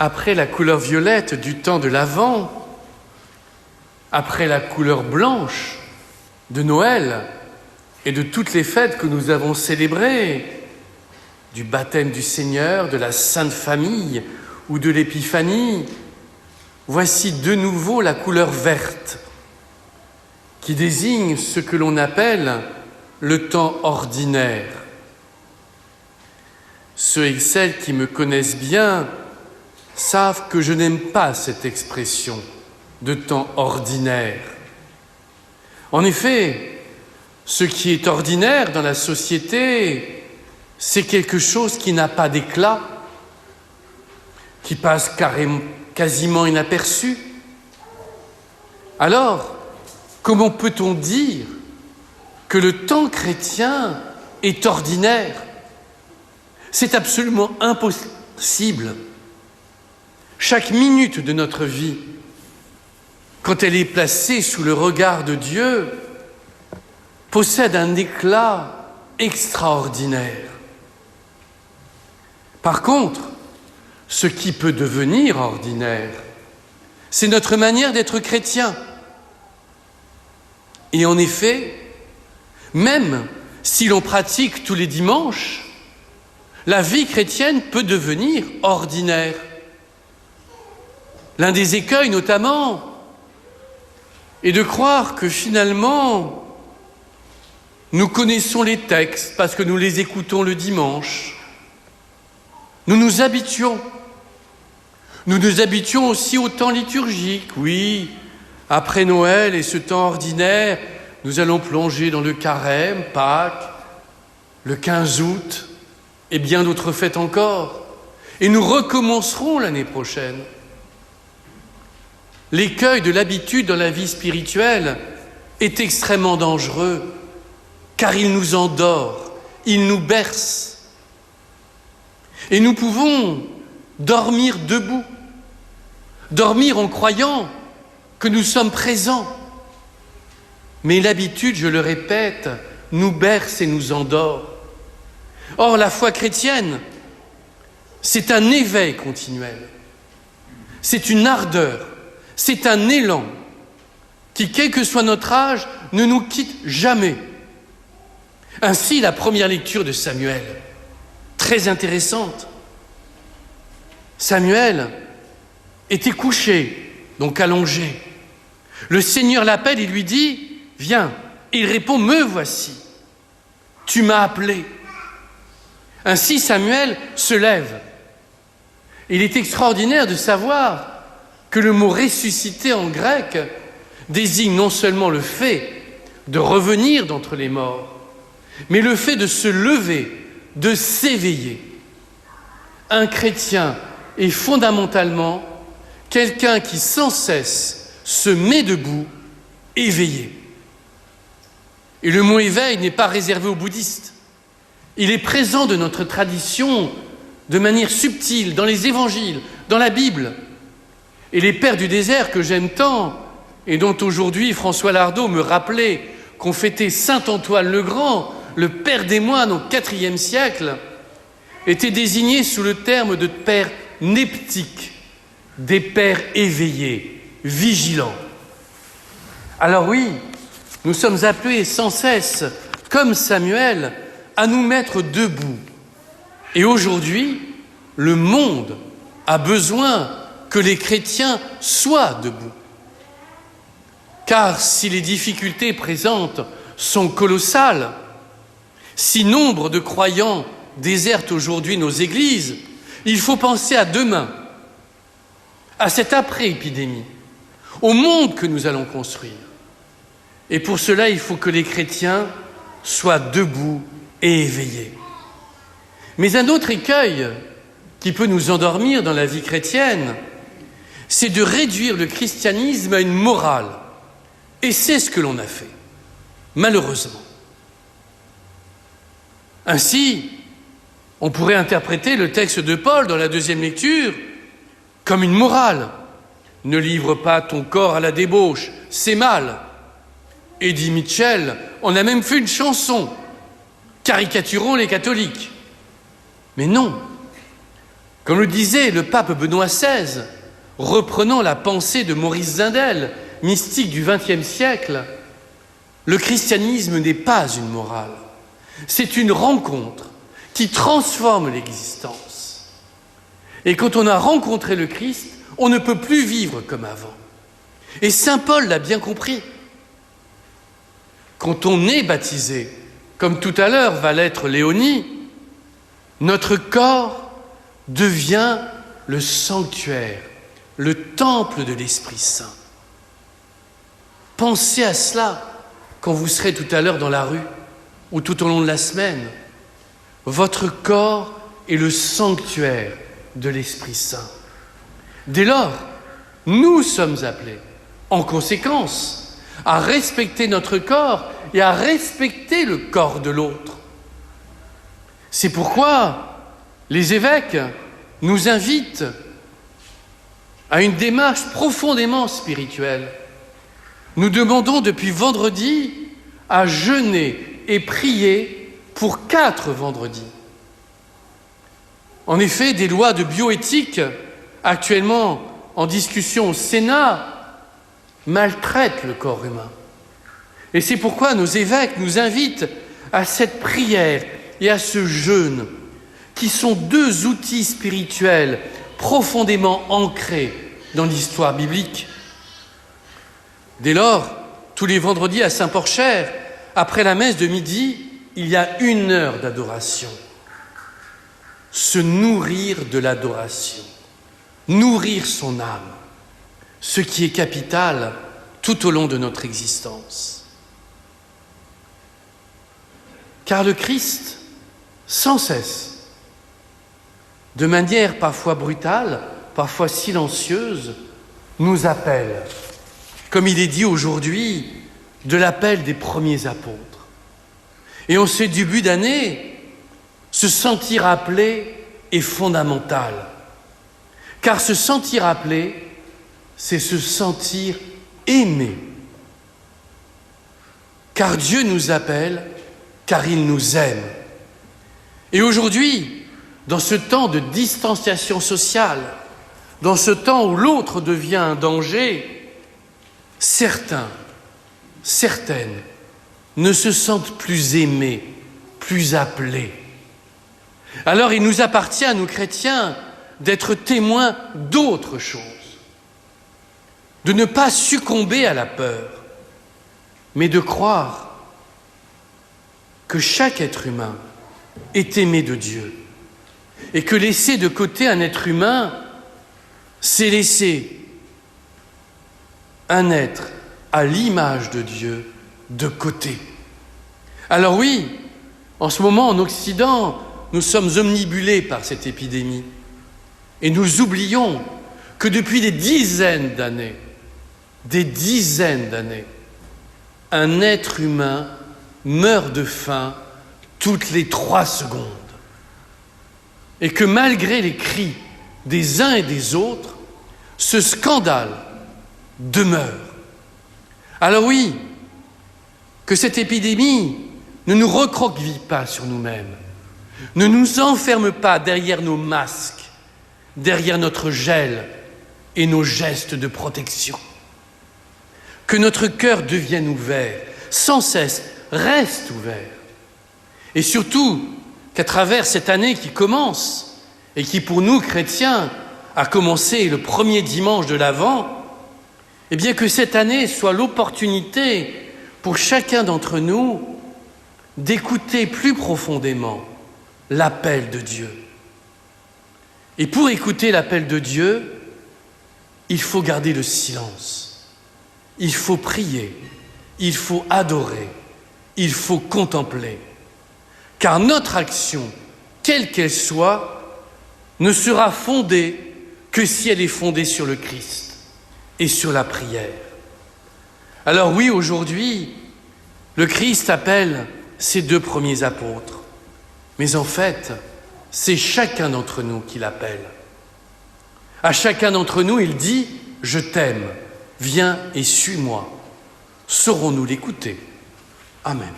après la couleur violette du temps de l'Avent, après la couleur blanche de Noël et de toutes les fêtes que nous avons célébrées, du baptême du Seigneur, de la Sainte Famille ou de l'Épiphanie, voici de nouveau la couleur verte qui désigne ce que l'on appelle le temps ordinaire. Ceux et celles qui me connaissent bien savent que je n'aime pas cette expression de temps ordinaire. En effet, ce qui est ordinaire dans la société, c'est quelque chose qui n'a pas d'éclat, qui passe quasiment inaperçu. Alors, comment peut-on dire que le temps chrétien est ordinaire ? C'est absolument impossible. Chaque minute de notre vie, quand elle est placée sous le regard de Dieu, possède un éclat extraordinaire. Par contre, ce qui peut devenir ordinaire, c'est notre manière d'être chrétien. Et en effet, même si l'on pratique tous les dimanches, la vie chrétienne peut devenir ordinaire. L'un des écueils, notamment, est de croire que finalement, nous connaissons les textes parce que nous les écoutons le dimanche. Nous nous habituons. Nous nous habituons aussi au temps liturgique. Oui, après Noël et ce temps ordinaire, nous allons plonger dans le carême, Pâques, le 15 août et bien d'autres fêtes encore. Et nous recommencerons l'année prochaine. L'écueil de l'habitude dans la vie spirituelle est extrêmement dangereux, car il nous endort, il nous berce. Et nous pouvons dormir debout, dormir en croyant que nous sommes présents. Mais l'habitude, je le répète, nous berce et nous endort. Or, la foi chrétienne, c'est un éveil continuel, c'est une ardeur, c'est un élan qui, quel que soit notre âge, ne nous quitte jamais. Ainsi, la première lecture de Samuel, très intéressante. Samuel était couché, donc allongé. Le Seigneur l'appelle et lui dit « Viens ». Il répond « Me voici, tu m'as appelé ». Ainsi, Samuel se lève. Il est extraordinaire de savoir que le mot « ressusciter » en grec désigne non seulement le fait de revenir d'entre les morts, mais le fait de se lever, de s'éveiller. Un chrétien est fondamentalement quelqu'un qui sans cesse se met debout, éveillé. Et le mot « éveil » n'est pas réservé aux bouddhistes. Il est présent de notre tradition de manière subtile, dans les évangiles, dans la Bible. Et les pères du désert que j'aime tant, et dont aujourd'hui François Lardot me rappelait qu'on fêtait saint Antoine le Grand, le père des moines au IVe siècle, étaient désignés sous le terme de pères neptiques, des pères éveillés, vigilants. Alors oui, nous sommes appelés sans cesse, comme Samuel, à nous mettre debout. Et aujourd'hui, le monde a besoin que les chrétiens soient debout. Car si les difficultés présentes sont colossales, si nombre de croyants désertent aujourd'hui nos églises, il faut penser à demain, à cette après-épidémie, au monde que nous allons construire. Et pour cela, il faut que les chrétiens soient debout et éveillés. Mais un autre écueil qui peut nous endormir dans la vie chrétienne, c'est de réduire le christianisme à une morale. Et c'est ce que l'on a fait, malheureusement. Ainsi, on pourrait interpréter le texte de Paul dans la deuxième lecture comme une morale. Ne livre pas ton corps à la débauche, c'est mal. Eddie Mitchell en a même fait une chanson, caricaturant les catholiques. Mais non, Comme le disait le pape Benoît XVI, reprenant la pensée de Maurice Zindel, mystique du XXe siècle, le christianisme n'est pas une morale, c'est une rencontre qui transforme l'existence. Et quand on a rencontré le Christ, on ne peut plus vivre comme avant. Et saint Paul l'a bien compris. Quand on est baptisé, comme tout à l'heure va l'être Léonie, notre corps devient le sanctuaire, le temple de l'Esprit Saint. Pensez à cela quand vous serez tout à l'heure dans la rue ou tout au long de la semaine. Votre corps est le sanctuaire de l'Esprit Saint. Dès lors, nous sommes appelés, en conséquence, à respecter notre corps et à respecter le corps de l'autre. C'est pourquoi les évêques nous invitent à une démarche profondément spirituelle. Nous demandons depuis vendredi à jeûner et prier pour 4 vendredis. En effet, des lois de bioéthique actuellement en discussion au Sénat maltraitent le corps humain. Et c'est pourquoi nos évêques nous invitent à cette prière et à ce jeûne, qui sont 2 outils spirituels profondément ancrés dans l'histoire biblique. Dès lors, tous les vendredis à Saint-Porcher, après la messe de midi, il y a 1 heure d'adoration. Se nourrir de l'adoration, nourrir son âme, ce qui est capital tout au long de notre existence. Car le Christ, sans cesse, de manière parfois brutale, parfois silencieuse, nous appelle, comme il est dit aujourd'hui, de l'appel des premiers apôtres. Et en ce début d'année, se sentir appelé est fondamental. Car se sentir appelé, c'est se sentir aimé. Car Dieu nous appelle, car il nous aime. Et aujourd'hui, dans ce temps de distanciation sociale, dans ce temps où l'autre devient un danger, certains, certaines ne se sentent plus aimés, plus appelés. Alors il nous appartient à nous chrétiens d'être témoins d'autre chose, de ne pas succomber à la peur, mais de croire que chaque être humain est aimé de Dieu et que laisser de côté un être humain, c'est laisser un être à l'image de Dieu de côté. Alors oui, en ce moment en Occident, nous sommes omnibulés par cette épidémie et nous oublions que depuis des dizaines d'années, un être humain meurt de faim toutes les 3 secondes. Et que malgré les cris des uns et des autres, ce scandale demeure. Alors oui, que cette épidémie ne nous recroqueville pas sur nous-mêmes, ne nous enferme pas derrière nos masques, derrière notre gel et nos gestes de protection. Que notre cœur devienne ouvert, sans cesse, reste ouvert. Et surtout, qu'à travers cette année qui commence, et qui pour nous, chrétiens, a commencé le premier dimanche de l'Avent, eh bien que cette année soit l'opportunité pour chacun d'entre nous d'écouter plus profondément l'appel de Dieu. Et pour écouter l'appel de Dieu, il faut garder le silence, il faut prier, il faut adorer, il faut contempler. Car notre action, quelle qu'elle soit, ne sera fondée que si elle est fondée sur le Christ et sur la prière. Alors oui, aujourd'hui, le Christ appelle ses 2 premiers apôtres. Mais en fait, c'est chacun d'entre nous qui l'appelle. À chacun d'entre nous, il dit « Je t'aime, viens et suis-moi ». Saurons-nous l'écouter? Amen.